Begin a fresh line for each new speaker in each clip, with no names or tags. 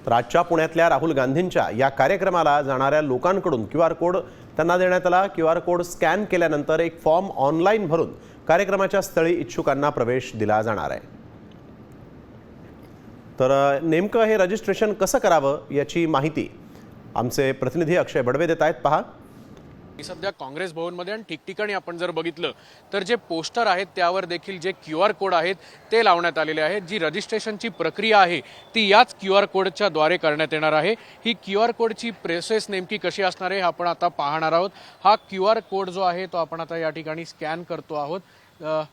तर आजच्या पुण्यातल्या राहुल गांधींच्या या कार्यक्रमाला जाणाऱ्या लोकांकडून QR कोड त्यांना देण्यात आला। QR कोड स्कॅन केल्यानंतर एक फॉर्म ऑनलाईन भरून कार्यक्रमाच्या स्थळी इच्छुकांना प्रवेश दिला जाणार आहे। तर नेमकं हे रजिस्ट्रेशन कसं करावं याची माहिती आमचे प्रतिनिधी अक्षय बडवे देत आहेत। पहा,
सध्या काँग्रेस भवनमध्ये आणि ठिकठिकाणी आपण जर बघितलं तर जे पोस्टर आहेत त्यावर देखील जे QR कोड आहेत ते लावण्यात आलेले आहेत। जी रजिस्ट्रेशनची प्रक्रिया आहे ती याच QR कोडच्या द्वारे करण्यात येणार आहे। ही QR कोडची प्रोसेस नेमकी कशी असणार आहे आपण आता पाहणार आहोत। हा QR कोड जो आहे तो आपण आता या ठिकाणी स्कॅन करतो आहोत।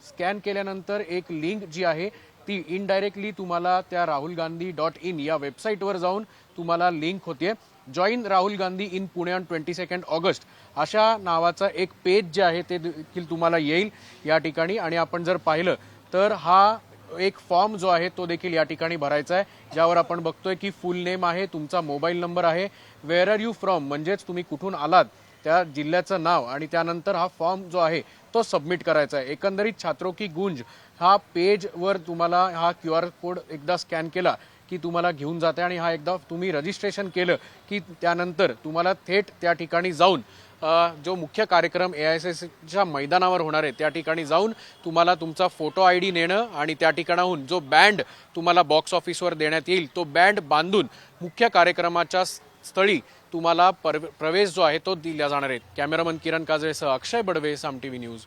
स्कॅन केल्यानंतर एक लिंक जी आहे ती इनडायरेक्टली तुम्हाला त्या rahulgandhi.in या वेबसाईटवर जाऊन तुम्हाला लिंक होते। Join Rahul Gandhi in Pune on 22 August अशा नावाचा एक पेज जे आहे ते देखील तुम्हाला येईल या ठिकाणी। आणि आपण जर पाहिलं तर हा एक फॉर्म जो आहे तो देखील या ठिकाणी भरायचा आहे, ज्यावर आपण बघतोय की फुल नेम आहे, तुमचा मोबाईल नंबर आहे, वेअर आर यू फ्रॉम म्हणजेच तुम्ही कुठून आलात त्या जिल्ह्याचं नाव, आणि त्यानंतर हा फॉर्म जो आहे तो सबमिट करायचा आहे। एकंदरीत छात्रों की गूंज हा पेजवर तुम्हाला हा QR कोड एकदा स्कॅन केला की तुम्हाला घेऊन जाते आणि हा एकदा तुम्ही रजिस्ट्रेशन केलं की त्यानंतर तुम्हाला थेट त्या ठिकाणी जाऊन जो मुख्य कार्यक्रम AISSच्या मैदानावर होणार आहे त्या ठिकाणी जाऊन तुम्हाला तुमचा फोटो ID नेणं आणि त्या ठिकाणाहून जो बँड तुम्हाला बॉक्स ऑफिसवर देण्यात येईल तो बँड बांधून मुख्य कार्यक्रमाच्या स्थळी तुम्हाला प्रवेश जो आहे तो दिला जाणार आहे। कॅमेरामन किरण काजळेसह अक्षय बडवे, साम TV न्यूज।